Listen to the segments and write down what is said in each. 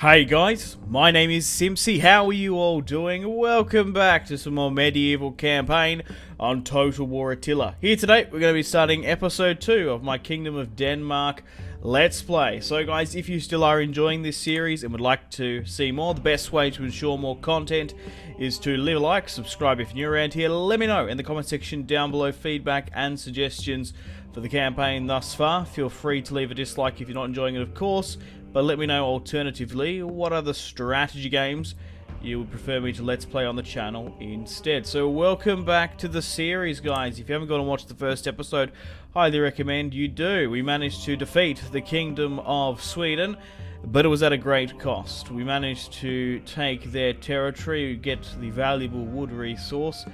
Hey guys, my name is Simpzy. How are you all doing? Welcome back to some more medieval campaign on Total War Attila. Here today, we're going to be starting episode 2 of my Kingdom of Denmark Let's Play. So guys, if you still are enjoying this series and would like to see more, the best way to ensure more content is to leave a like, subscribe if you're new around here, let me know in the comment section down below feedback and suggestions for the campaign thus far. Feel free to leave a dislike if you're not enjoying it, of course. But let me know alternatively what other strategy games you would prefer me to let's play on the channel instead. So welcome back to the series, guys. If you haven't gone and watched the first episode, highly recommend you do. We managed to defeat the Kingdom of Sweden, but it was at a great cost. We managed to take their territory, get the valuable wood resource.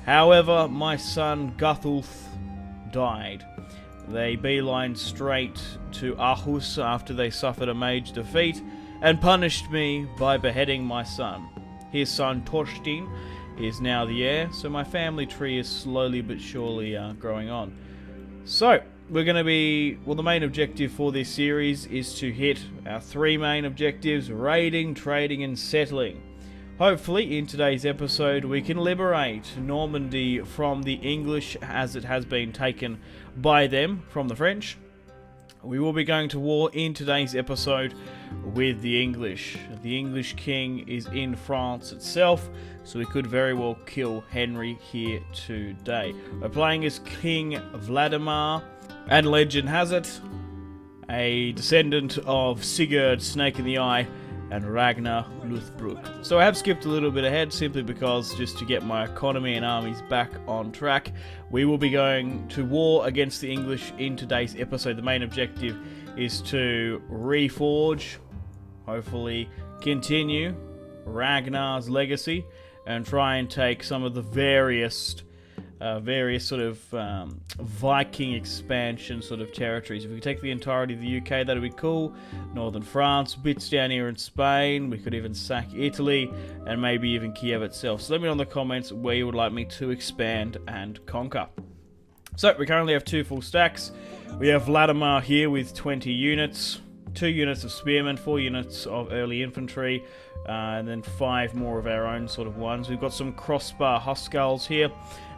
However, my son Guthulf died. They beelined straight to Aarhus after they suffered a major defeat and punished me by beheading my son. His son Thorstein is now the heir, so my family tree is slowly but surely growing on. So, we're going to be, well, the main objective for this series is to hit our 3 main objectives: raiding, trading and settling. Hopefully, in today's episode, we can liberate Normandy from the English as it has been taken by them from the French. We will be going to war in today's episode with the English. The English king is in France itself, so we could very well kill Henry here today. We're playing as King Vladimir, and legend has it, a descendant of Sigurd Snake in the Eye and Ragnar Lothbrok. So I have skipped a little bit ahead simply because, just to get my economy and armies back on track, we will be going to war against the English in today's episode. The main objective is to reforge, hopefully continue Ragnar's legacy, and try and take some of the various sort of Viking expansion sort of territories. If we could take the entirety of the UK, that'd be cool. Northern France, bits down here in Spain. We could even sack Italy, and maybe even Kiev itself. So let me know in the comments where you would like me to expand and conquer. So we currently have 2 full stacks. We have Vladimir here with 20 units, 2 units of spearmen, 4 units of early infantry, and then 5 more of our own sort of ones. We've got some crossbar huskarls here,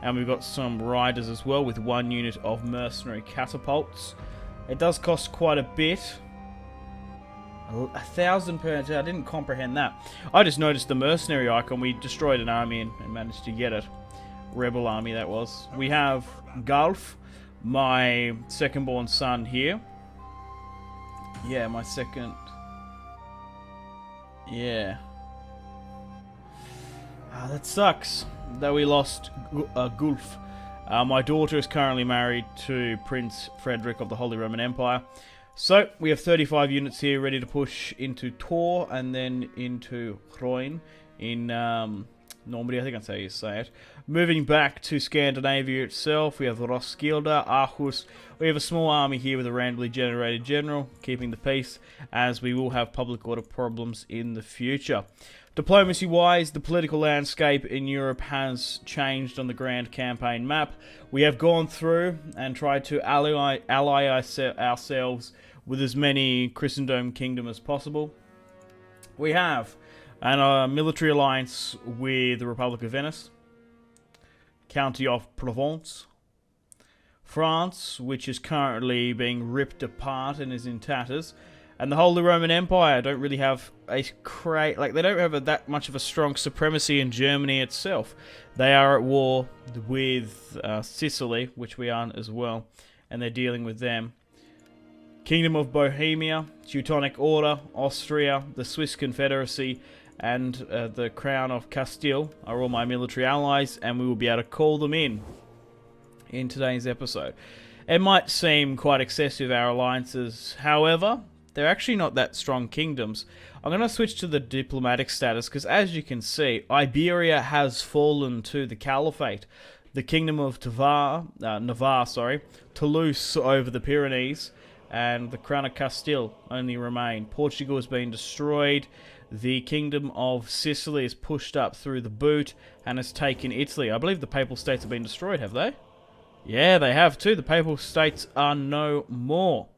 and we've got some riders as well with 1 unit of mercenary catapults. It does cost quite a bit. 1,000 per... I didn't comprehend that. I just noticed the mercenary icon. We destroyed an army and managed to get it. Rebel army, that was. We have Gulf, my second-born son here. Yeah, my second... Yeah. That sucks that we lost Gulf. My daughter is currently married to Prince Frederick of the Holy Roman Empire. So, we have 35 units here ready to push into Tor and then into Groen in Normandy. I think that's how you say it. Moving back to Scandinavia itself, we have Roskilde, Aarhus. We have a small army here with a randomly generated general, keeping the peace, as we will have public order problems in the future. Diplomacy-wise, the political landscape in Europe has changed on the grand campaign map. We have gone through and tried to ally ourselves with as many Christendom kingdoms as possible. We have a military alliance with the Republic of Venice, County of Provence, France, which is currently being ripped apart and is in tatters, and the Holy Roman Empire don't really have they don't have that much of a strong supremacy in Germany itself. They are at war with Sicily, which we aren't as well, and they're dealing with them. Kingdom of Bohemia, Teutonic Order, Austria, the Swiss Confederacy, and the Crown of Castile are all my military allies, and we will be able to call them in today's episode. It might seem quite excessive, our alliances, however, they're actually not that strong kingdoms. I'm going to switch to the diplomatic status, because as you can see, Iberia has fallen to the Caliphate. The Kingdom of Navarre, Toulouse over the Pyrenees, and the Crown of Castile only remain. Portugal has been destroyed. The Kingdom of Sicily is pushed up through the boot and has taken Italy. I believe the Papal States have been destroyed, have they? Yeah, they have too. The Papal States are no more.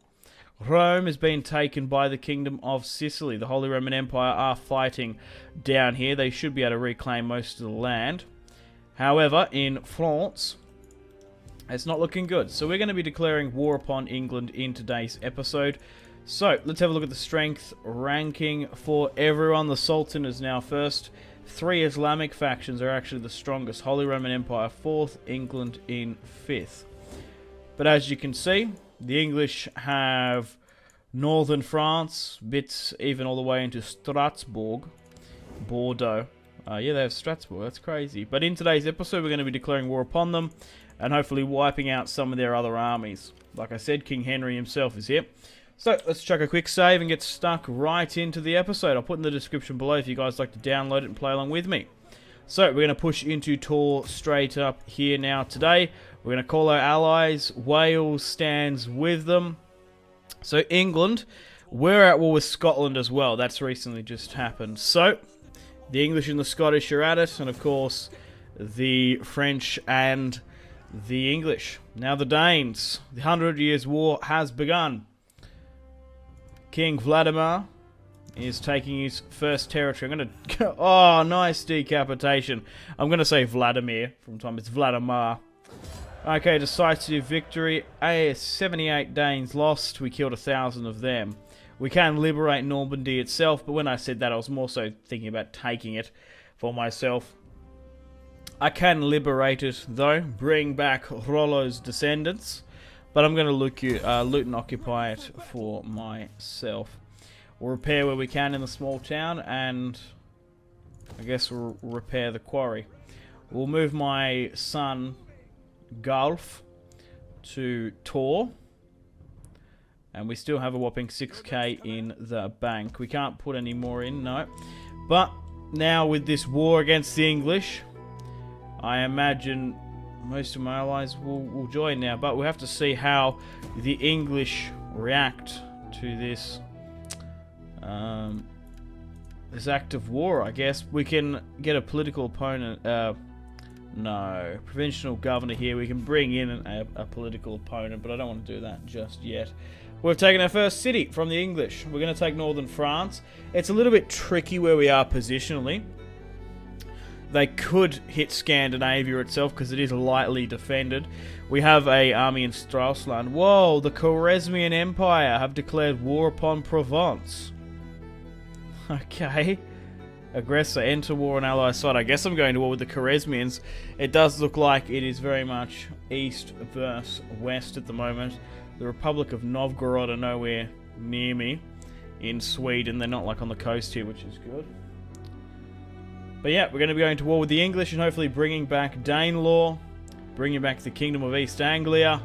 Rome has been taken by the Kingdom of Sicily. The Holy Roman Empire are fighting down here. They should be able to reclaim most of the land. However, in France, it's not looking good. So we're going to be declaring war upon England in today's episode. So let's have a look at the strength ranking for everyone. The Sultan is now first. 3 Islamic factions are actually the strongest. Holy Roman Empire 4th, England in 5th. But as you can see, the English have northern France, bits even all the way into Strasbourg, Bordeaux. Yeah, they have Strasbourg, that's crazy. But in today's episode, we're going to be declaring war upon them and hopefully wiping out some of their other armies. Like I said, King Henry himself is here. So, let's chuck a quick save and get stuck right into the episode. I'll put in the description below if you guys like to download it and play along with me. So, we're going to push into Tor straight up here now today. We're going to call our allies. Wales stands with them. So, England, we're at war with Scotland as well. That's recently just happened. So, the English and the Scottish are at it. And, of course, the French and the English. Now, the Danes. The 100 Years' War has begun. King Vladimir is taking his first territory. I'm going to... Oh, nice decapitation. I'm going to say Vladimir from time. It's Vladimir. Okay, decisive victory. 78 Danes lost. We killed 1,000 of them. We can liberate Normandy itself, but when I said that, I was more so thinking about taking it for myself. I can liberate it, though. Bring back Rollo's descendants. But I'm going to loot and occupy it for myself. We'll repair where we can in the small town, and I guess we'll repair the quarry. We'll move my son, Gulf, to Tor. And we still have a whopping 6k in the bank. We can't put any more in, no. But now with this war against the English, I imagine most of my allies will join now, but we'll have to see how the English react to this this act of war, I guess. We can get a political opponent, no, provincial governor here. We can bring in a political opponent, but I don't want to do that just yet. We've taken our first city from the English. We're going to take northern France. It's a little bit tricky where we are positionally. They could hit Scandinavia itself because it is lightly defended. We have an army in Straussland. Whoa, the Khwarezmian Empire have declared war upon Provence. Okay. Aggressor, enter war on ally side. I guess I'm going to war with the Khwarezmians. It does look like it is very much east versus west at the moment. The Republic of Novgorod are nowhere near me in Sweden. They're not like on the coast here, which is good. But yeah, we're going to be going to war with the English and hopefully bringing back Danelaw, bringing back the Kingdom of East Anglia.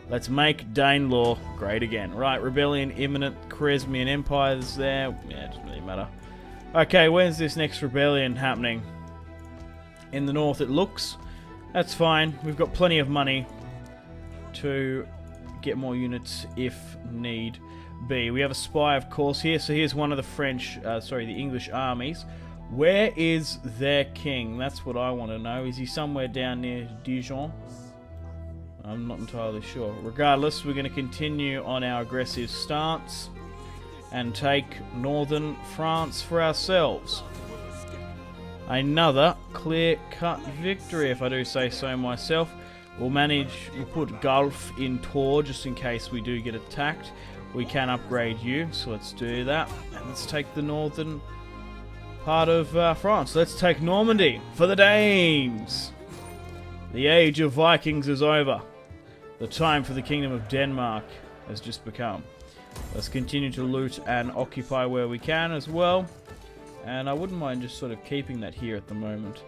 Let's make Danelaw great again. Right, rebellion imminent. Khwarezmian Empire is there. Yeah, it doesn't really matter. Okay, when's this next rebellion happening? In the north, it looks. That's fine. We've got plenty of money to get more units if need be. We have a spy, of course, here. So here's one of the the English armies. Where is their king? That's what I want to know. Is he somewhere down near Dijon? I'm not entirely sure. Regardless, we're going to continue on our aggressive stance and take northern France for ourselves. Another clear-cut victory, if I do say so myself. We'll put Gulf in Tor just in case we do get attacked. We can upgrade you, so let's do that. And let's take the northern part of France. Let's take Normandy for the Danes. The age of Vikings is over. The time for the Kingdom of Denmark has just become. Let's continue to loot and occupy where we can as well. And I wouldn't mind just sort of keeping that here at the moment.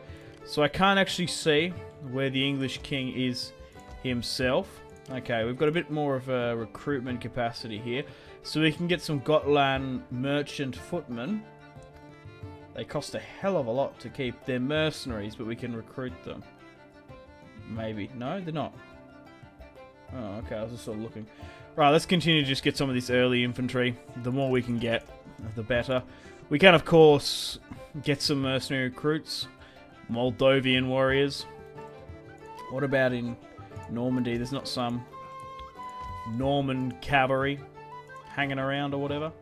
So I can't actually see where the English king is himself. Okay, we've got a bit more of a recruitment capacity here. So we can get some Gotland merchant footmen. They cost a hell of a lot to keep. They're mercenaries, but we can recruit them. Maybe. No, they're not. Oh, okay, I was just sort of looking. Right, let's continue to just get some of this early infantry. The more we can get, the better. We can, of course, get some mercenary recruits. Moldovan warriors. What about in Normandy? There's not some Norman cavalry hanging around or whatever.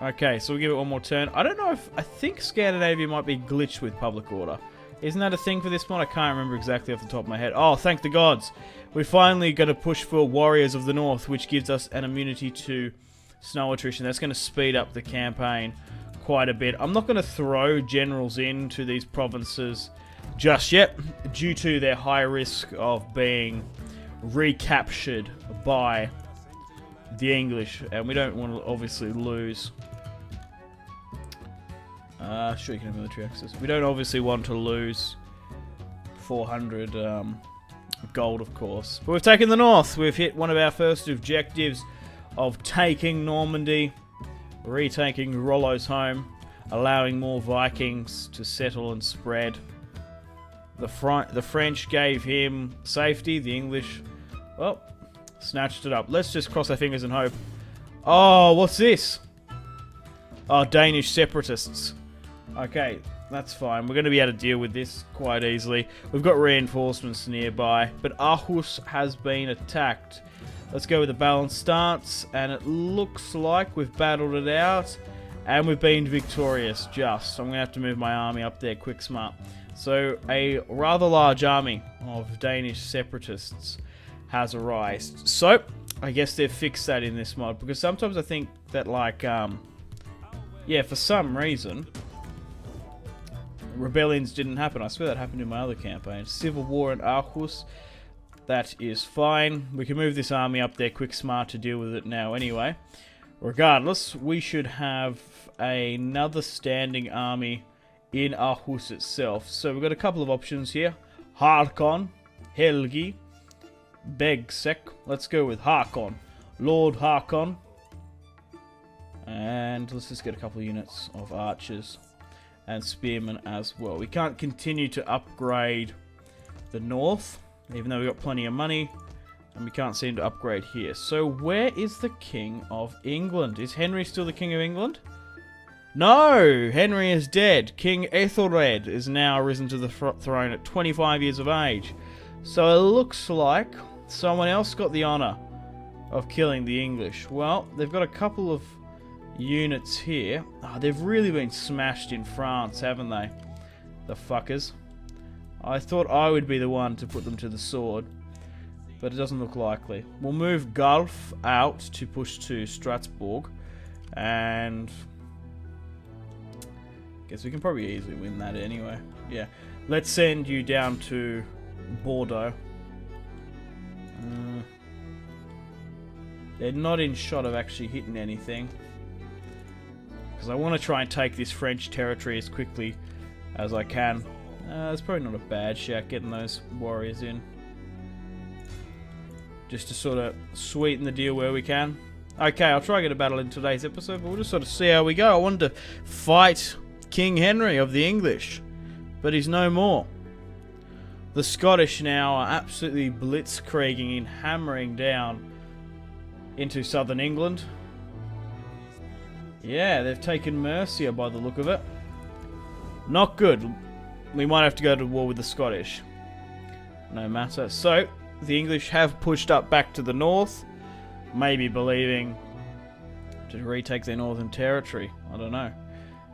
Okay, so we'll give it one more turn. I don't know if... I think Scandinavia might be glitched with public order. Isn't that a thing for this mod? I can't remember exactly off the top of my head. Oh, thank the gods. We're finally going to push for Warriors of the North, which gives us an immunity to snow attrition. That's going to speed up the campaign quite a bit. I'm not going to throw generals into these provinces just yet, due to their high risk of being recaptured by the English, and we don't want to obviously lose. Sure, you can have military access. We don't obviously want to lose 400 gold, of course. But we've taken the north. We've hit one of our first objectives of taking Normandy, retaking Rollo's home, allowing more Vikings to settle and spread. The French gave him safety. The English, well, snatched it up. Let's just cross our fingers and hope. Oh, what's this? Oh, Danish separatists. Okay, that's fine. We're going to be able to deal with this quite easily. We've got reinforcements nearby, but Aarhus has been attacked. Let's go with a balanced stance, and it looks like we've battled it out, and we've been victorious just. I'm going to have to move my army up there quick smart. So, a rather large army of Danish separatists has arisen. So, I guess they've fixed that in this mod, because sometimes I think that, like, yeah, for some reason, rebellions didn't happen. I swear that happened in my other campaign. Civil war in Aarhus. That is fine. We can move this army up there quick smart to deal with it now anyway. Regardless, we should have another standing army in Aarhus itself. So we've got a couple of options here. Harkon, Helgi, Begsek. Let's go with Harkon. Lord Harkon. And let's just get a couple of units of archers and spearmen as well. We can't continue to upgrade the north, even though we've got plenty of money, and we can't seem to upgrade here. So where is the King of England? Is Henry still the King of England? No! Henry is dead. King Ethelred is now risen to the throne at 25 years of age. So it looks like someone else got the honour of killing the English. Well, they've got a couple of units here. Oh, they've really been smashed in France, haven't they? The fuckers. I thought I would be the one to put them to the sword, but it doesn't look likely. We'll move Gulf out to push to Strasbourg, and guess we can probably easily win that anyway. Yeah, let's send you down to Bordeaux. They're not in shot of actually hitting anything, because I want to try and take this French territory as quickly as I can. It's probably not a bad shout getting those warriors in, just to sort of sweeten the deal where we can. Okay, I'll try and get a battle in today's episode, but we'll just sort of see how we go. I wanted to fight King Henry of the English, but he's no more. The Scottish now are absolutely blitzkrieging and hammering down into southern England. Yeah, they've taken Mercia by the look of it. Not good. We might have to go to war with the Scottish. No matter. So, the English have pushed up back to the north, maybe believing to retake their northern territory. I don't know.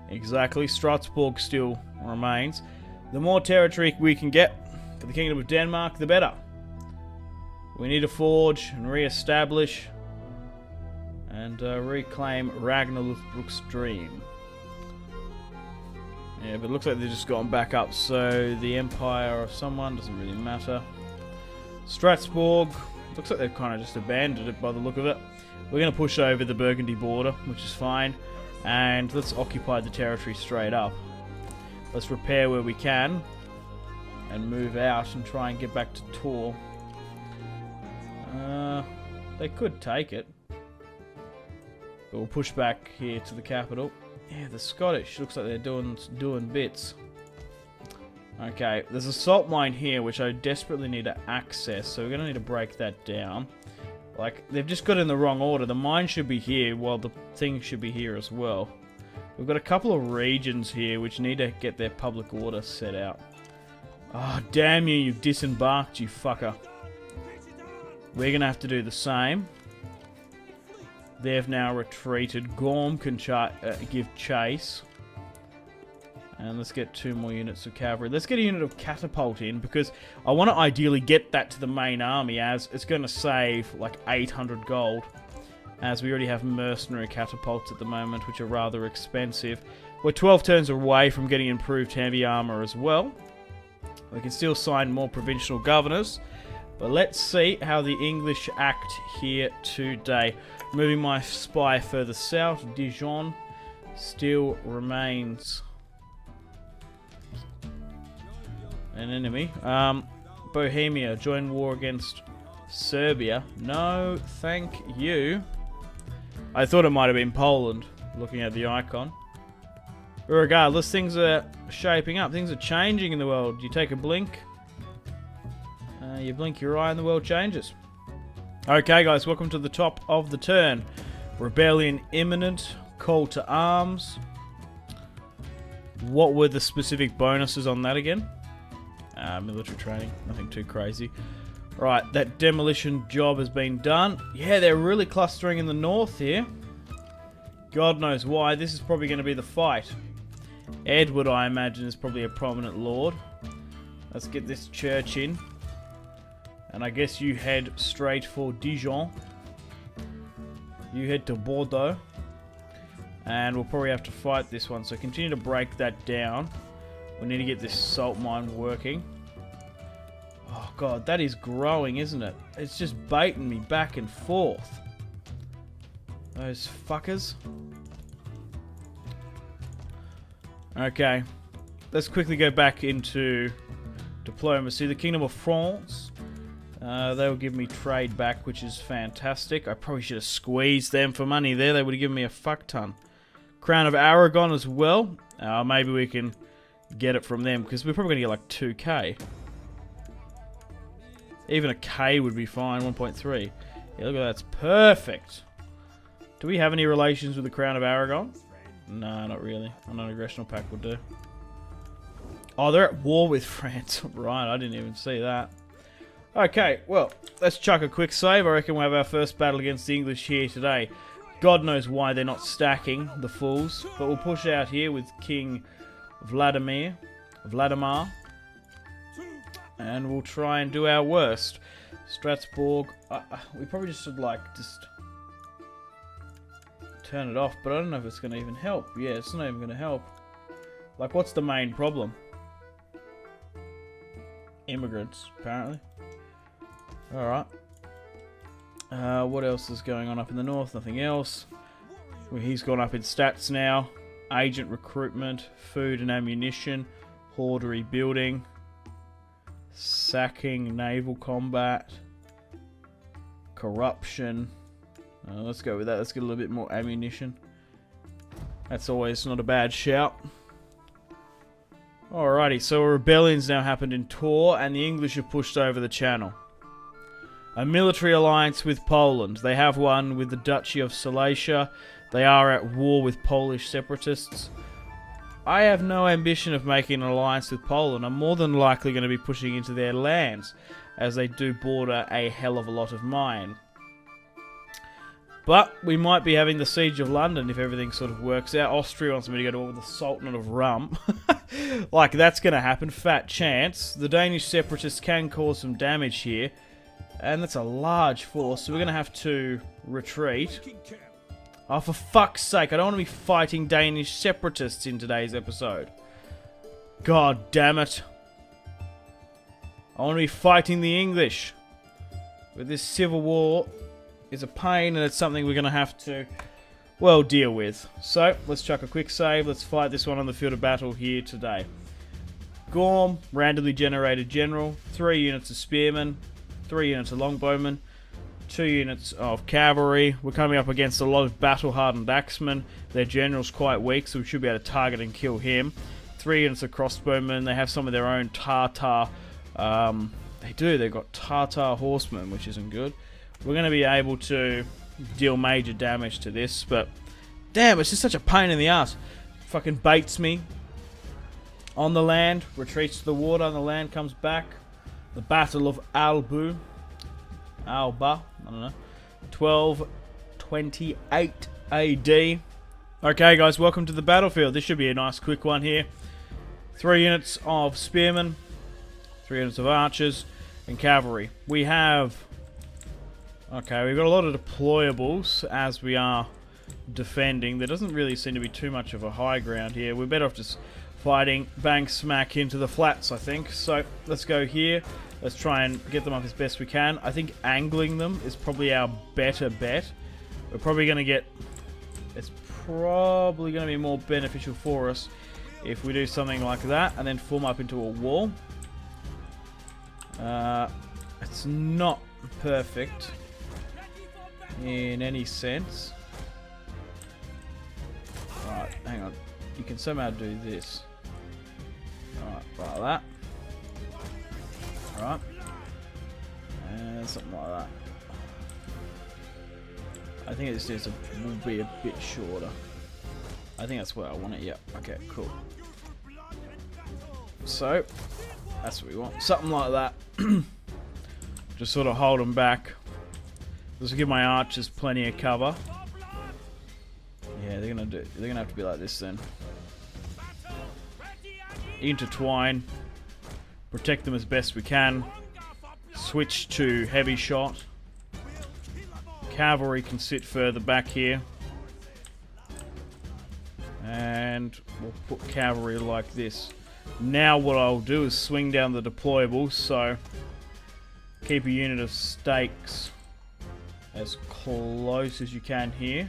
Exactly. Strasbourg still remains. The more territory we can get for the Kingdom of Denmark, the better. We need to forge and re-establish and reclaim Ragnar Lothbrok's dream. Yeah, but it looks like they've just gone back up, so the empire of someone doesn't really matter. Strasbourg, looks like they've kind of just abandoned it by the look of it. We're going to push over the Burgundy border, which is fine, and let's occupy the territory straight up. Let's repair where we can and move out and try and get back to Tours. They could take it, but we'll push back here to the capital. Yeah, the Scottish looks like they're doing bits. Okay, there's a salt mine here which I desperately need to access, so we're gonna need to break that down. Like, they've just got it in the wrong order. The mine should be here, while the thing should be here as well. We've got a couple of regions here which need to get their public order set out. Oh, damn you, you've disembarked, you fucker. We're gonna have to do the same. They've now retreated. Gorm can give chase. And let's get 2 more units of cavalry. Let's get a unit of catapult in, because I want to ideally get that to the main army, as it's going to save like 800 gold. As we already have mercenary catapults at the moment, which are rather expensive. We're 12 turns away from getting improved heavy armor as well. We can still sign more provincial governors. But let's see how the English act here today. Moving my spy further south, Dijon still remains an enemy. Bohemia, join war against Serbia. No, thank you. I thought it might have been Poland, looking at the icon. But regardless, things are shaping up. Things are changing in the world. You take a blink. You blink your eye and the world changes. Okay, guys, welcome to the top of the turn. Rebellion imminent. Call to arms. What were the specific bonuses on that again? Military training. Nothing too crazy. Right, that demolition job has been done. Yeah, they're really clustering in the north here. God knows why. This is probably going to be the fight. Edward, I imagine, is probably a prominent lord. Let's get this church in. And I guess you head straight for Dijon. You head to Bordeaux. And we'll probably have to fight this one. So continue to break that down. We need to get this salt mine working. Oh god, that is growing, isn't it? It's just baiting me back and forth. Those fuckers. Okay. Let's quickly go back into diplomacy. The Kingdom of France. They will give me trade back, which is fantastic. I probably should have squeezed them for money there. They would have given me a fuck ton. Crown of Aragon as well. Maybe we can get it from them, because we're probably going to get like 2k. Even a K would be fine. 1.3. Yeah, look at that. That's perfect. Do we have any relations with the Crown of Aragon? No, not really. A non-aggressional pact will do. Oh, they're at war with France. Right, I didn't even see that. Okay, well, let's chuck a quick save. I reckon we'll have our first battle against the English here today. God knows why they're not stacking, the fools. But we'll push out here with King Vladimir. And we'll try and do our worst. Strasbourg. We probably just should, like, just turn it off. But I don't know if it's going to even help. Yeah, it's not even going to help. Like, what's the main problem? Immigrants, apparently. Alright. What else is going on up in the north? Nothing else. Well, he's gone up in stats now. Agent recruitment, food and ammunition, hordery building, sacking, naval combat, corruption. Let's go with that. Let's get a little bit more ammunition. That's always not a bad shout. Alrighty, so a rebellion's now happened in Tours, and the English have pushed over the channel. A military alliance with Poland. They have one with the Duchy of Silesia. They are at war with Polish separatists. I have no ambition of making an alliance with Poland. I'm more than likely going to be pushing into their lands, as they do border a hell of a lot of mine. But we might be having the Siege of London if everything sort of works out. Austria wants me to go to war with the Sultanate of Rum. Like, that's going to happen. Fat chance. The Danish separatists can cause some damage here. And that's a large force, so we're going to have to retreat. Oh, for fuck's sake, I don't want to be fighting Danish separatists in today's episode. God damn it. I want to be fighting the English. But this civil war is a pain, and it's something we're going to have to, well, deal with. So, let's chuck a quick save. Let's fight this one on the field of battle here today. Gorm, randomly generated general. 3 units of spearmen. 3 units of longbowmen. 2 units of cavalry. We're coming up against a lot of battle-hardened axemen. Their general's quite weak, so we should be able to target and kill him. 3 units of crossbowmen. They have some of their own Tartar. They do. They've got Tartar horsemen, which isn't good. We're going to be able to deal major damage to this, but damn, it's just such a pain in the ass. Fucking baits me on the land, retreats to the water, on the land, comes back. The Battle of Alba, I don't know. 12 28 AD. Okay guys, welcome to the battlefield. This should be a nice quick one here. 3 units of spearmen, 3 units of archers, and cavalry. We have... Okay, we've got a lot of deployables as we are defending. There doesn't really seem to be too much of a high ground here. We're better off just fighting bang smack into the flats, I think. So let's go here. Let's try and get them up as best we can. I think angling them is probably our better bet. We're probably going to get... It's probably going to be more beneficial for us if we do something like that and then form up into a wall. It's not perfect in any sense. Right, hang on. You can somehow do this. Alright, like that. Alright. And something like that. I think it just needs to be a bit shorter. I think that's where I want it. Yep. Okay, cool. So, that's what we want. Something like that. Just sort of hold them back. Just give my archers plenty of cover. Yeah, they're gonna have to be like this then. Intertwine. Protect them as best we can. Switch to heavy shot. Cavalry can sit further back here. And we'll put cavalry like this. Now what I'll do is swing down the deployables, so keep a unit of stakes as close as you can here.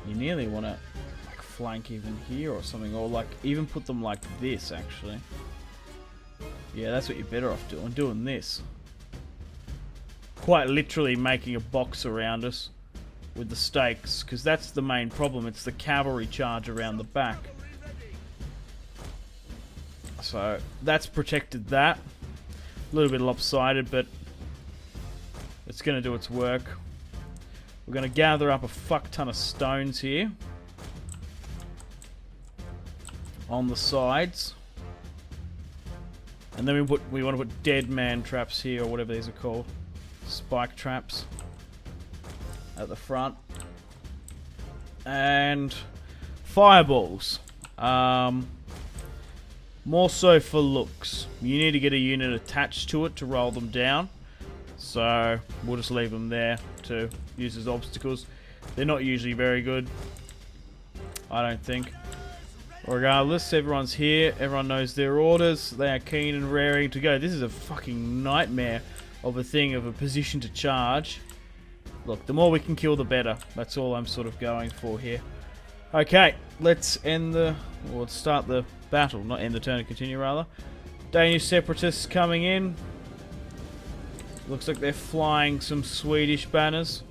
You nearly want to like flank even here or something, or like even put them like this actually. Yeah, that's what you're better off doing this. Quite literally making a box around us with the stakes, because that's the main problem. It's the cavalry charge around the back. So that's protected that. A little bit lopsided, but it's going to do its work. We're going to gather up a fuck ton of stones here on the sides. And then we want to put dead man traps here, or whatever these are called. Spike traps at the front. And fireballs. More so for looks. You need to get a unit attached to it to roll them down. So we'll just leave them there to use as obstacles. They're not usually very good, I don't think. Regardless, everyone's here. Everyone knows their orders. They are keen and raring to go. This is a fucking nightmare of a thing, of a position to charge. Look, the more we can kill, the better. That's all I'm sort of going for here. Okay, let's start the battle. Not end the turn, and continue rather. Danish separatists coming in. Looks like they're flying some Swedish banners.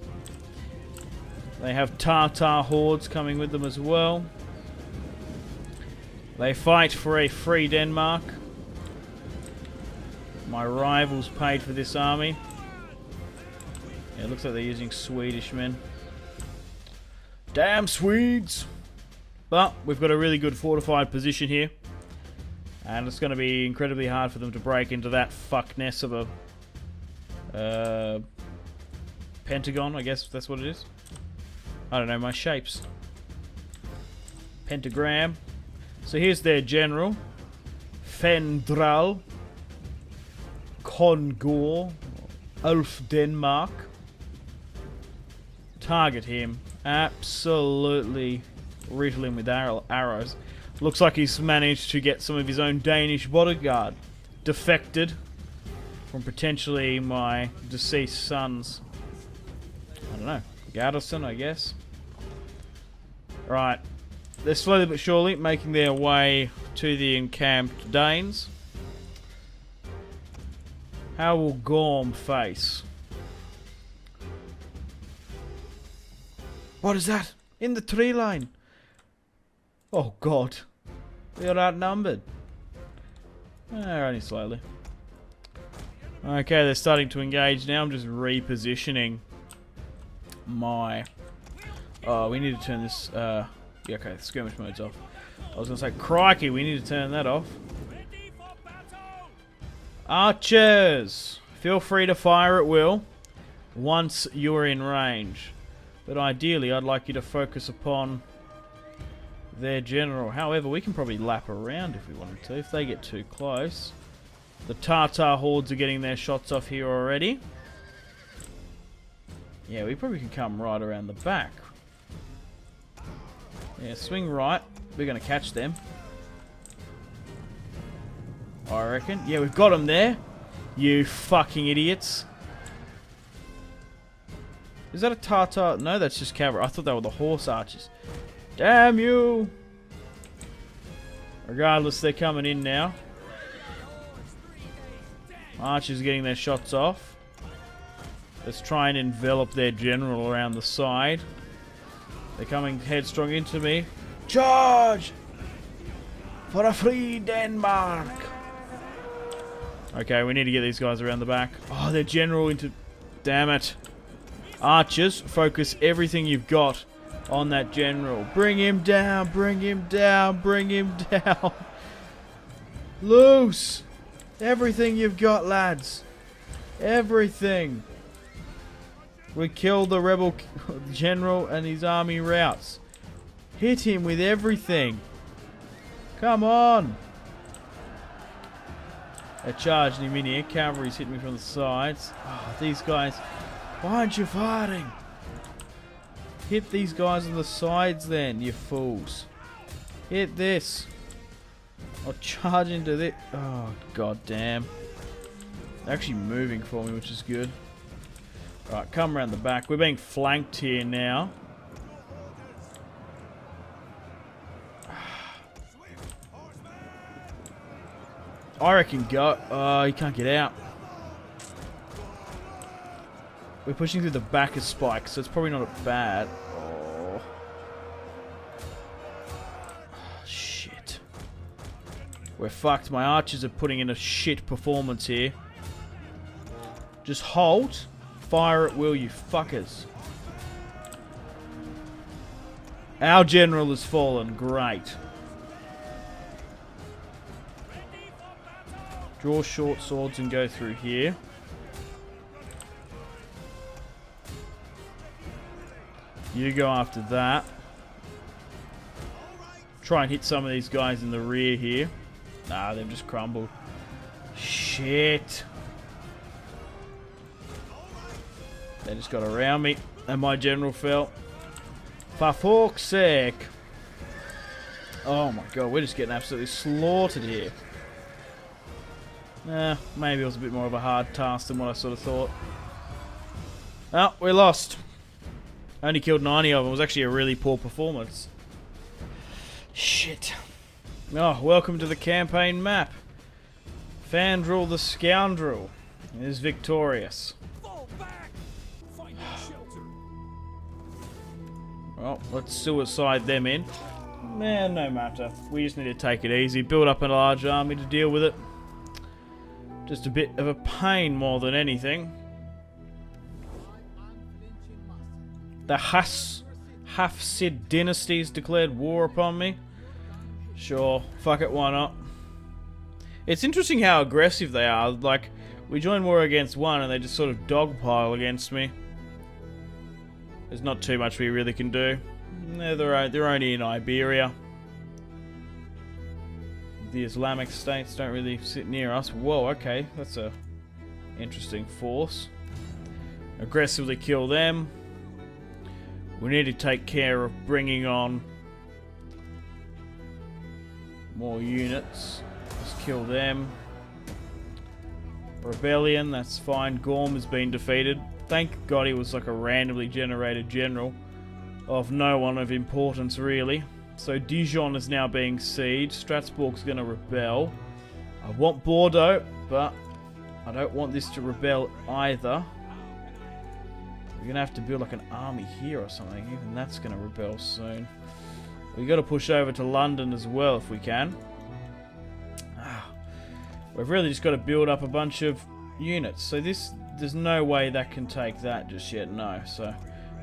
They have Tartar hordes coming with them as well. They fight for a free Denmark. My rivals paid for this army. Yeah, it looks like they're using Swedish men. Damn Swedes! But we've got a really good fortified position here. And it's going to be incredibly hard for them to break into that fuck nest of a pentagon, I guess that's what it is. I don't know my shapes. Pentagram. So here's their general. Fendral. Kongor. Ulf Denmark. Target him. Absolutely riddle him with arrows. Looks like he's managed to get some of his own Danish bodyguard defected from potentially my deceased sons. I don't know. Garrison, I guess. Right. They're slowly but surely making their way to the encamped Danes. How will Gorm face? What is that? In the tree line. Oh god. We are outnumbered. Only slowly. Okay, they're starting to engage now. I'm just repositioning my... Oh, we need to turn this... Yeah, okay, skirmish mode's off. I was going to say, crikey, we need to turn that off. Archers! Feel free to fire at will. once you're in range. But ideally, I'd like you to focus upon their general. However, we can probably lap around if we wanted to, if they get too close. The Tartar hordes are getting their shots off here already. Yeah, we probably can come right around the back. Yeah, swing right. We're going to catch them. I reckon. Yeah, we've got them there. You fucking idiots. Is that a Tartar? No, that's just cavalry. I thought they were the horse archers. Damn you! Regardless, they're coming in now. Archers getting their shots off. Let's try and envelop their general around the side. They're coming headstrong into me. Charge! For a free Denmark! Okay, we need to get these guys around the back. Oh, their general into... Damn it. Archers, focus everything you've got on that general. Bring him down, bring him down, bring him down. Loose! Everything you've got, lads. Everything. We killed the rebel general and his army routes. Hit him with everything. Come on. They're charging him in here. Cavalry's hitting me from the sides. Oh, these guys. Why aren't you firing? Hit these guys on the sides then, you fools. Hit this. I'll charge into this. Oh, god damn. They're actually moving for me, which is good. Alright, come around the back. We're being flanked here now. I reckon go. Oh, he can't get out. We're pushing through the back of Spike, so it's probably not bad. Oh. Shit. We're fucked. My archers are putting in a shit performance here. Just hold. Fire at will, you fuckers. Our general has fallen. Great. Draw short swords and go through here. You go after that. Try and hit some of these guys in the rear here. Nah, they've just crumbled. Shit. They just got around me. And my general fell. For fuck's sake. Oh my god, we're just getting absolutely slaughtered here. Maybe it was a bit more of a hard task than what I sort of thought. Oh, we lost. Only killed 90 of them. It was actually a really poor performance. Shit. Oh, welcome to the campaign map. Fandral the Scoundrel is victorious. Well, let's suicide them in. Man, no matter. We just need to take it easy. Build up a large army to deal with it. Just a bit of a pain more than anything. The Hafsid dynasties declared war upon me. Sure, fuck it, why not? It's interesting how aggressive they are. Like, we joined war against one and they just sort of dogpile against me. There's not too much we really can do. They're only in Iberia. The Islamic states don't really sit near us. Whoa, okay, that's a interesting force. Aggressively kill them. We need to take care of bringing on more units. Just kill them. Rebellion, that's fine. Gorm has been defeated. Thank God he was like a randomly generated general of no one of importance really. So Dijon is now being sieged. Strasbourg's going to rebel. I want Bordeaux, but I don't want this to rebel either. We're going to have to build like an army here or something. Even that's going to rebel soon. We've got to push over to London as well if we can. We've really just got to build up a bunch of units. So there's no way that can take that just yet, no. So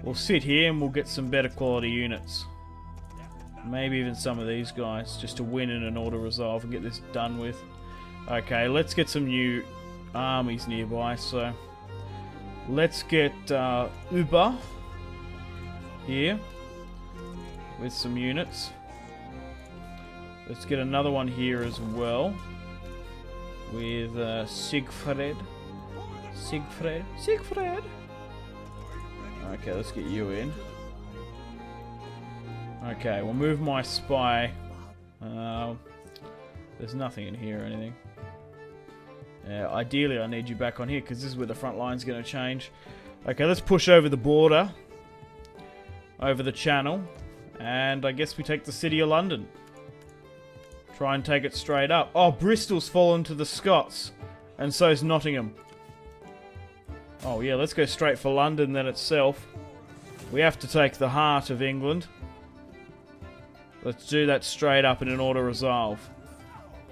we'll sit here and we'll get some better quality units. Maybe even some of these guys, just to win in an auto resolve and get this done with. Okay, let's get some new armies nearby. So Let's get Uber here with some units. Let's get another one here as well with Siegfried. Siegfried. Okay, let's get you in. Okay, we'll move my spy. There's nothing in here or anything. Ideally, I need you back on here because this is where the front line's going to change. Okay, let's push over the border. Over the channel. And I guess we take the city of London. Try and take it straight up. Oh, Bristol's fallen to the Scots. And so's Nottingham. Oh yeah, let's go straight for London then itself. We have to take the heart of England. Let's do that straight up in an order resolve.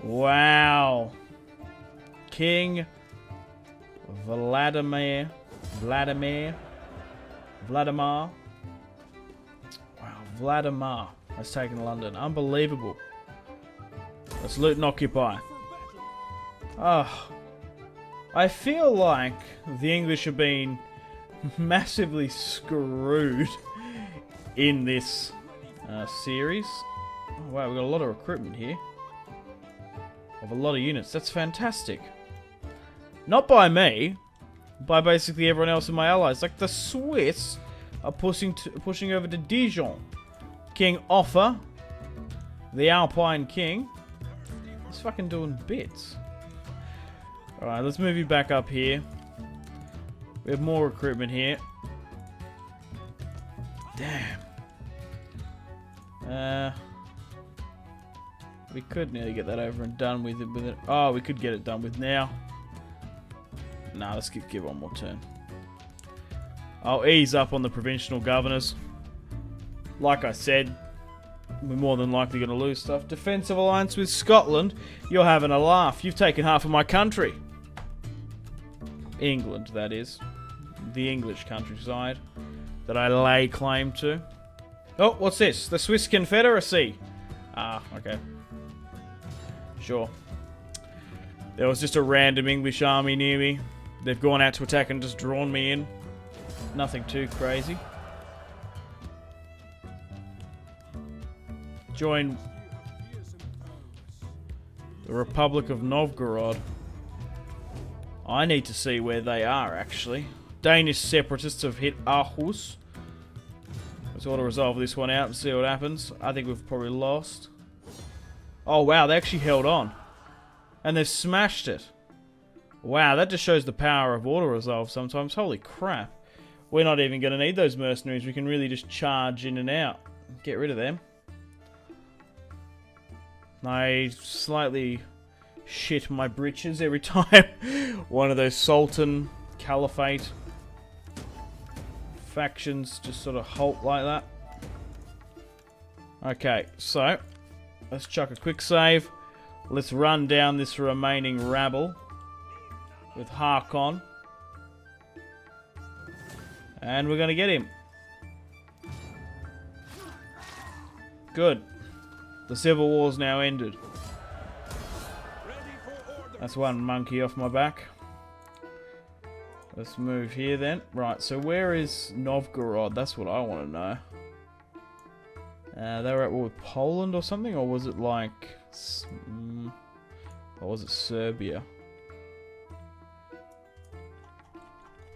Wow. King Vladimir. Wow, Vladimir has taken London. Unbelievable. Let's loot and occupy. Oh, I feel like the English have been massively screwed in this series. Oh, wow, we've got a lot of recruitment here. Of a lot of units. That's fantastic. Not by me. By basically everyone else in my allies. Like the Swiss are pushing over to Dijon. King Offa. The Alpine King. He's fucking doing bits. Alright, let's move you back up here. We have more recruitment here. Damn. We could nearly get that over and done with it. Oh, we could get it done with now. Nah, let's give one more turn. I'll ease up on the provincial governors. Like I said, we're more than likely going to lose stuff. Defensive alliance with Scotland. You're having a laugh. You've taken half of my country. England, that is. The English countryside that I lay claim to. Oh, what's this? The Swiss Confederacy. Ah, okay. Sure. There was just a random English army near me. They've gone out to attack and just drawn me in. Nothing too crazy. Join the Republic of Novgorod. I need to see where they are, actually. Danish separatists have hit Aarhus. Let's auto resolve this one out and see what happens. I think we've probably lost. Oh wow, they actually held on. And they've smashed it. Wow, that just shows the power of auto resolve sometimes. Holy crap. We're not even going to need those mercenaries. We can really just charge in and out. Get rid of them. I slightly shit my britches every time one of those Sultan Caliphate factions just sort of halt like that. Okay, so let's chuck a quick save. Let's run down this remaining rabble with Harkon. And we're going to get him. Good. The Civil War's now ended. That's one monkey off my back. Let's move here then. Right, so where is Novgorod? That's what I want to know. They were at war with Poland or something? Or was it like... or was it Serbia?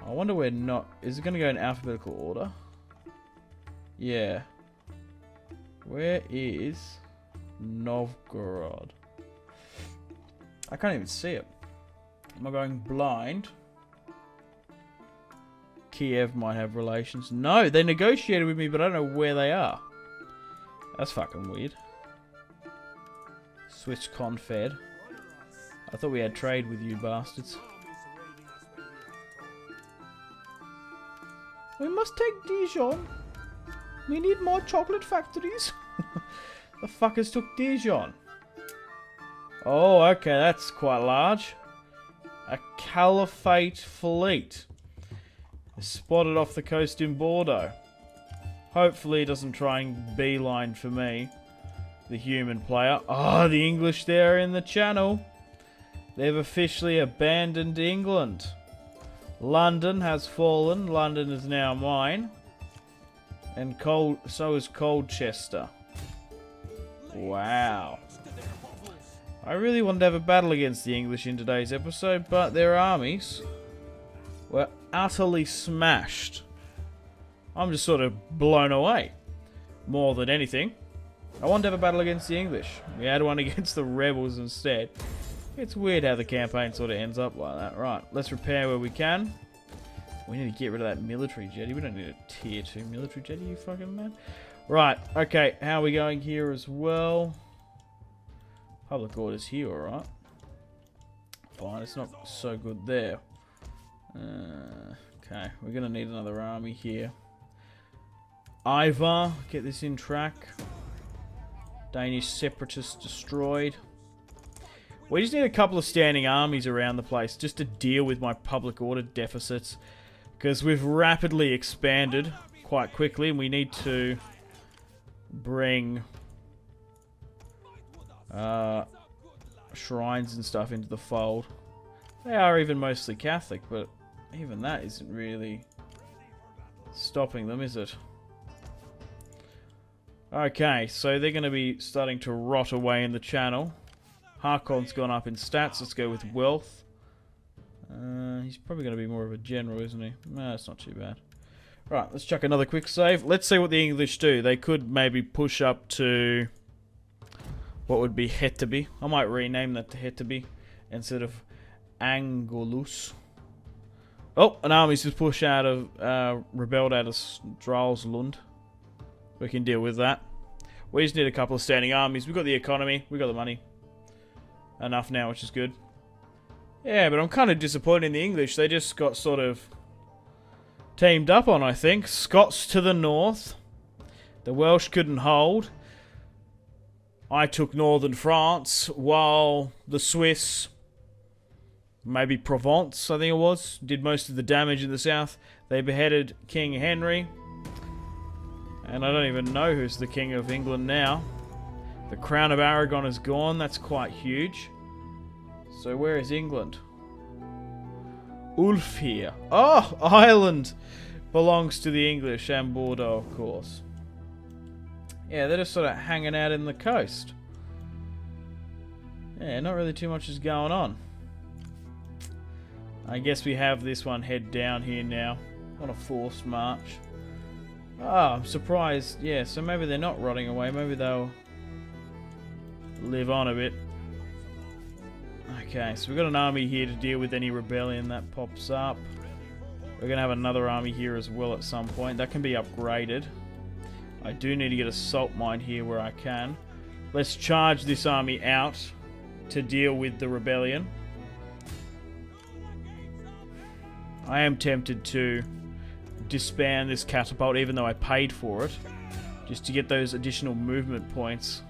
I wonder where not... Is it going to go in alphabetical order? Yeah. Where is Novgorod? I can't even see it. Am I going blind? Kiev might have relations. No, they negotiated with me, but I don't know where they are. That's fucking weird. Swiss Confed. I thought we had trade with you bastards. We must take Dijon. We need more chocolate factories. The fuckers took Dijon. Oh, okay, that's quite large. A Caliphate fleet. Spotted off the coast in Bordeaux. Hopefully it doesn't try and beeline for me. The human player. Oh, the English there in the channel. They've officially abandoned England. London has fallen. London is now mine. And so is Colchester. Wow. I really wanted to have a battle against the English in today's episode, but their armies were utterly smashed. I'm just sort of blown away. More than anything. I wanted to have a battle against the English. We had one against the rebels instead. It's weird how the campaign sort of ends up like that. Right, let's repair where we can. We need to get rid of that military jetty. We don't need a tier 2 military jetty, you fucking man. Right, okay, how are we going here as well? Public orders here, alright. Fine, it's not so good there. Okay, we're going to need another army here. Ivar, get this in track. Danish separatists destroyed. We just need a couple of standing armies around the place just to deal with my public order deficits. Because we've rapidly expanded quite quickly and we need to bring shrines and stuff into the fold. They are even mostly Catholic, but even that isn't really stopping them, is it? Okay, so they're going to be starting to rot away in the channel. Harkon's gone up in stats. Let's go with wealth. He's probably going to be more of a general, isn't he? No, it's not too bad. Right, let's chuck another quick save. Let's see what the English do. They could maybe push up to what would be Hetaby. I might rename that to Hetaby instead of Angulus. Oh, an army's just pushed out of, rebelled out of Stralsund. We can deal with that. We just need a couple of standing armies. We've got the economy. We've got the money. Enough now, which is good. Yeah, but I'm kind of disappointed in the English. They just got sort of teamed up on, I think. Scots to the north. The Welsh couldn't hold. I took northern France, while the Swiss, maybe Provence, I think it was, did most of the damage in the south. They beheaded King Henry. And I don't even know who's the King of England now. The Crown of Aragon is gone. That's quite huge. So where is England? Ulf here. Oh, Ireland belongs to the English and Bordeaux, of course. Yeah, they're just sort of hanging out in the coast. Yeah, not really too much is going on. I guess we have this one head down here now on a forced march. Ah, I'm surprised. Yeah, so maybe they're not rotting away. Maybe they'll live on a bit. Okay, so we've got an army here to deal with any rebellion that pops up. We're going to have another army here as well at some point. That can be upgraded. I do need to get a salt mine here where I can. Let's charge this army out to deal with the rebellion. I am tempted to disband this catapult even though I paid for it. Just to get those additional movement points.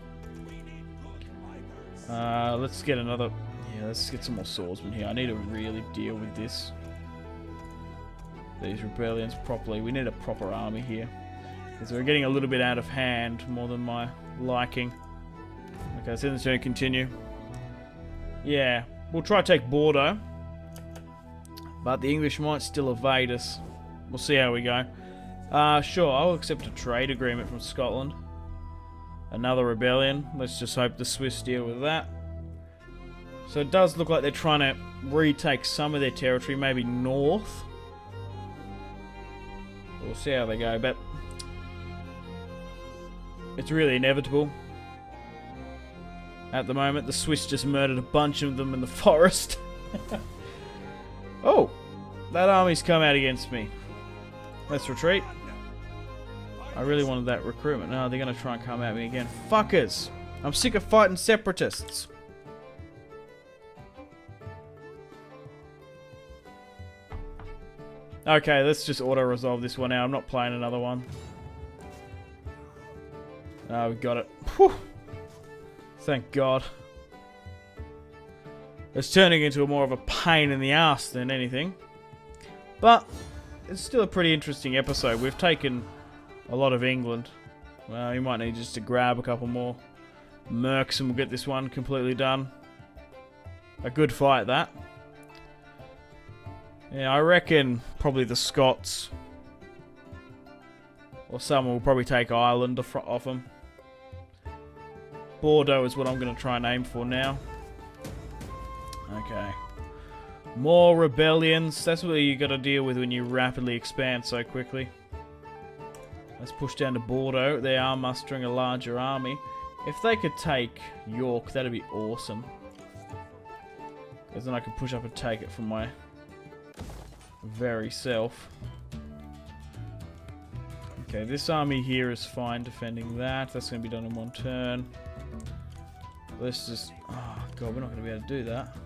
Let's get another... Yeah, let's get some more swordsmen here. I need to really deal with this. These rebellions properly. We need a proper army here. Because we're getting a little bit out of hand, more than my liking. Okay, so it's going to continue. Yeah, we'll try to take Bordeaux. But the English might still evade us. We'll see how we go. Sure, I'll accept a trade agreement from Scotland. Another rebellion. Let's just hope the Swiss deal with that. So it does look like they're trying to retake some of their territory, maybe north. We'll see how they go, but it's really inevitable. At the moment, the Swiss just murdered a bunch of them in the forest. Oh, that army's come out against me. Let's retreat. I really wanted that recruitment. No, they're going to try and come at me again. Fuckers! I'm sick of fighting separatists. Okay, let's just auto-resolve this one out. I'm not playing another one. Oh, we got it. Whew. Thank God. It's turning into more of a pain in the ass than anything. But it's still a pretty interesting episode. We've taken a lot of England. Well, you might need just to grab a couple more mercs and we'll get this one completely done. A good fight, that. Yeah, I reckon probably the Scots. Or someone will probably take Ireland off them. Bordeaux is what I'm going to try and aim for now. Okay. More rebellions. That's what you got to deal with when you rapidly expand so quickly. Let's push down to Bordeaux. They are mustering a larger army. If they could take York, that'd be awesome. Because then I could push up and take it from my very self. Okay, this army here is fine defending that. That's going to be done in one turn. Let's just... Oh, God, we're not going to be able to do that.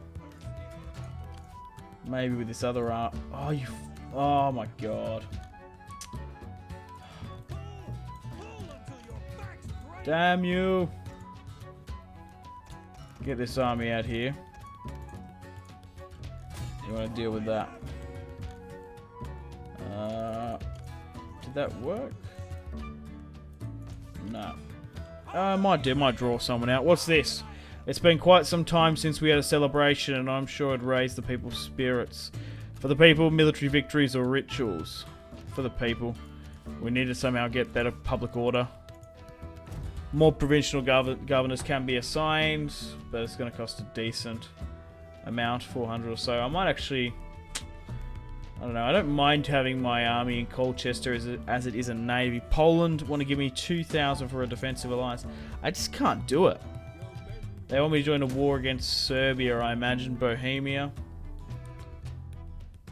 Maybe with this other arm. Oh, you... Oh, my God. Damn you. Get this army out here. You want to deal with that. Did that work? No. Might draw someone out. What's this? It's been quite some time since we had a celebration, and I'm sure it'd raise the people's spirits. For the people, military victories or rituals. For the people. We need to somehow get better public order. More provincial governors can be assigned, but it's going to cost a decent amount, 400 or so. I might actually... I don't know, I don't mind having my army in Colchester as it is a navy. Poland want to give me 2,000 for a defensive alliance. I just can't do it. They want me to join a war against Serbia, I imagine, Bohemia.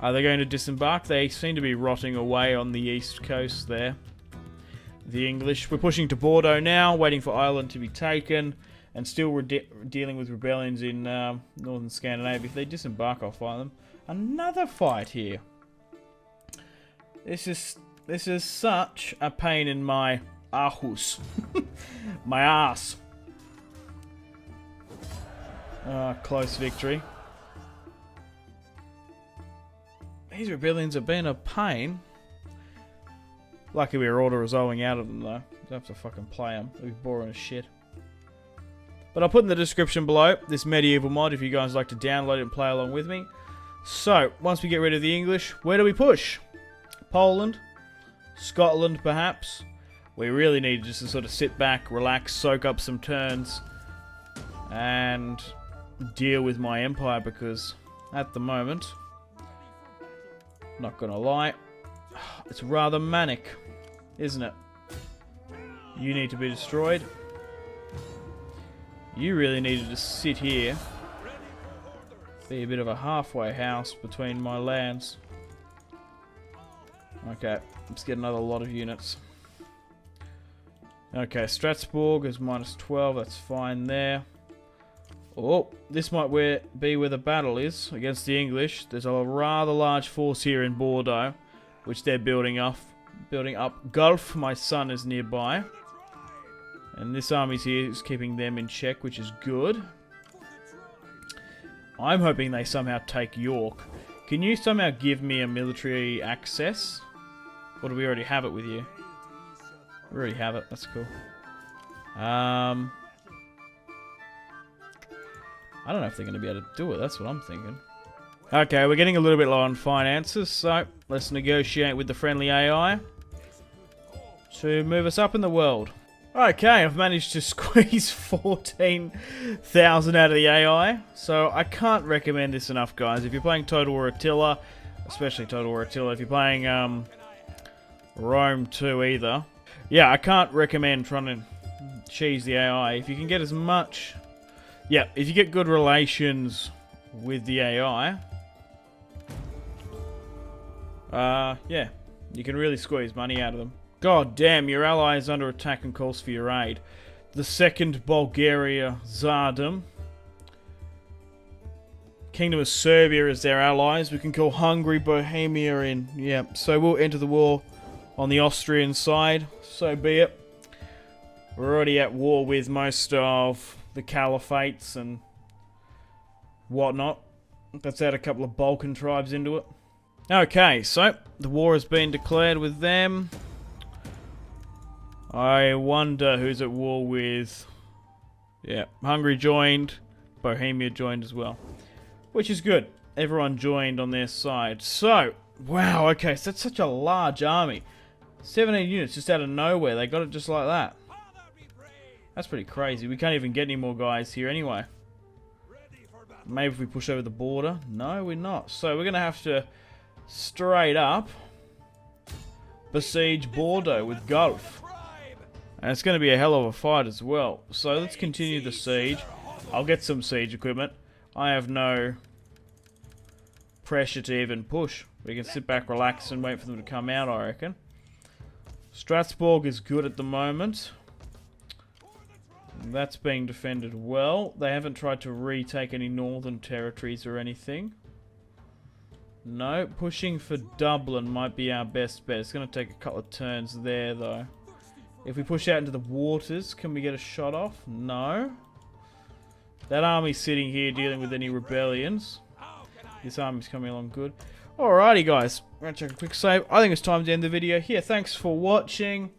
Are they going to disembark? They seem to be rotting away on the east coast there. The English. We're pushing to Bordeaux now, waiting for Ireland to be taken, and still we're dealing with rebellions in northern Scandinavia. If they disembark, I'll fight them. Another fight here. This is such a pain in my ahus. My ass. Close victory. These rebellions have been a pain. Lucky we were auto-resolving out of them, though. Don't have to fucking play them. They'll be boring as shit. But I'll put in the description below this medieval mod if you guys like to download it and play along with me. So, once we get rid of the English, where do we push? Poland? Scotland, perhaps? We really need just to sort of sit back, relax, soak up some turns, and deal with my empire, because at the moment, not gonna lie, it's rather manic, isn't it? You need to be destroyed. You really need to just sit here. Be a bit of a halfway house between my lands. Okay, let's get another lot of units. Okay, Strasbourg is -12, that's fine there. Oh, this might be where the battle is against the English. There's a rather large force here in Bordeaux, which they're building up. Gulf, my son, is nearby. And this army's here is keeping them in check, which is good. I'm hoping they somehow take York. Can you somehow give me a military access? Or do we already have it with you? We already have it, that's cool. I don't know if they're going to be able to do it, that's what I'm thinking. Okay, we're getting a little bit low on finances, so let's negotiate with the friendly AI to move us up in the world. Okay, I've managed to squeeze 14,000 out of the AI, so I can't recommend this enough, guys. If you're playing Total War Attila, especially Total War Attila, if you're playing Rome 2 either, yeah, I can't recommend trying to cheese the AI. If you can get as much... Yeah, if you get good relations with the AI, yeah, you can really squeeze money out of them. God damn, your ally is under attack and calls for your aid. The second Bulgaria Tsardom. Kingdom of Serbia is their allies. We can call Hungary, Bohemia in. Yeah, so we'll enter the war on the Austrian side. So be it. We're already at war with most of the caliphates and whatnot. Let's add a couple of Balkan tribes into it. Okay, so the war has been declared with them. I wonder who's at war with... Yeah, Hungary joined, Bohemia joined as well. Which is good. everyone joined on their side. So, wow, okay, so that's such a large army. 17 units just out of nowhere. They got it just like that. That's pretty crazy. We can't even get any more guys here anyway. Maybe if we push over the border. No, we're not. So we're going to have to straight up besiege Bordeaux with Gulf. And it's going to be a hell of a fight as well. So let's continue the siege. I'll get some siege equipment. I have no pressure to even push. We can sit back, relax, and wait for them to come out, I reckon. Strasbourg is good at the moment. That's being defended well. They haven't tried to retake any northern territories or anything. No, pushing for Dublin might be our best bet. It's going to take a couple of turns there, though. If we push out into the waters, can we get a shot off? No. That army's sitting here dealing with any rebellions. This army's coming along good. Alrighty, guys. We're going to check a quick save. I think it's time to end the video here. Thanks for watching.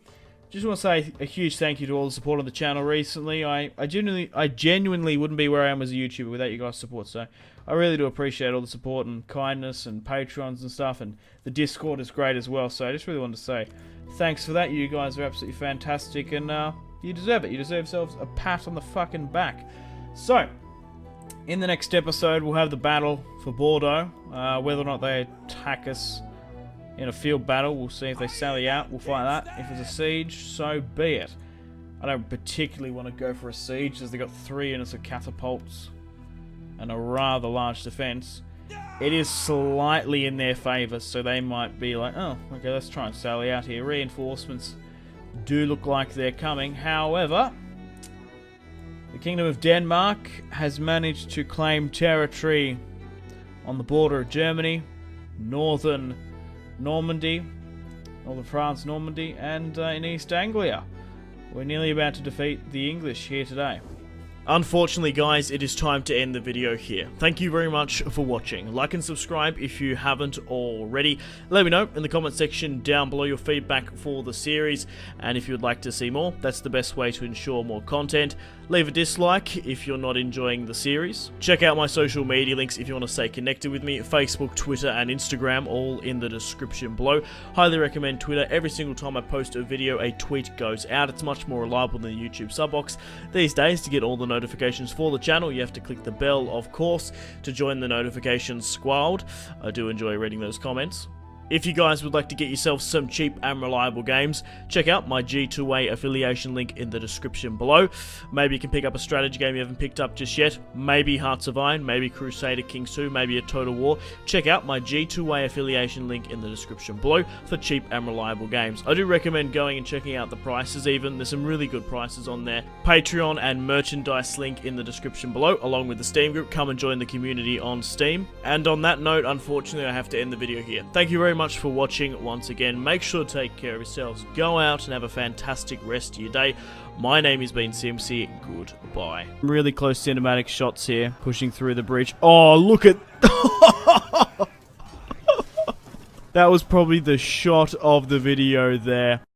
Just want to say a huge thank you to all the support on the channel recently. I genuinely wouldn't be where I am as a YouTuber without you guys' support. So I really do appreciate all the support and kindness and Patreons and stuff. And the Discord is great as well. So I just really wanted to say thanks for that. You guys are absolutely fantastic. And you deserve it. You deserve yourselves a pat on the fucking back. So, in the next episode, we'll have the battle for Bordeaux. Whether or not they attack us in a field battle, we'll see. If they sally out, we'll fight that. If it's a siege, so be it. I don't particularly want to go for a siege, as they've got 3 units of catapults and a rather large defense. It is slightly in their favour, so they might be like, oh, okay, let's try and sally out here. Reinforcements do look like they're coming. However, the Kingdom of Denmark has managed to claim territory on the border of Germany, northern Normandy, northern France, Normandy, and in East Anglia. We're nearly about to defeat the English here today. Unfortunately, guys, it is time to end the video here. Thank you very much for watching. Like and subscribe if you haven't already. Let me know in the comment section down below your feedback for the series, and if you'd like to see more, that's the best way to ensure more content. Leave a dislike if you're not enjoying the series. Check out my social media links if you want to stay connected with me. Facebook, Twitter, and Instagram, all in the description below. Highly recommend Twitter. Every single time I post a video, a tweet goes out. It's much more reliable than the YouTube sub box. These days, to get all the notifications for the channel, you have to click the bell, of course, to join the notifications squad. I do enjoy reading those comments. If you guys would like to get yourself some cheap and reliable games, check out my G2A affiliation link in the description below. Maybe you can pick up a strategy game you haven't picked up just yet. Maybe Hearts of Iron, maybe Crusader Kings 2, maybe a Total War. Check out my G2A affiliation link in the description below for cheap and reliable games. I do recommend going and checking out the prices even. There's some really good prices on there. Patreon and merchandise link in the description below, along with the Steam group. Come and join the community on Steam. And on that note, unfortunately, I have to end the video here. Thank you very much for watching once again. Make sure to take care of yourselves. Go out and have a fantastic rest of your day. My name has been Simpzy. Goodbye. Really close cinematic shots here, pushing through the bridge. Oh, look at... That was probably the shot of the video there.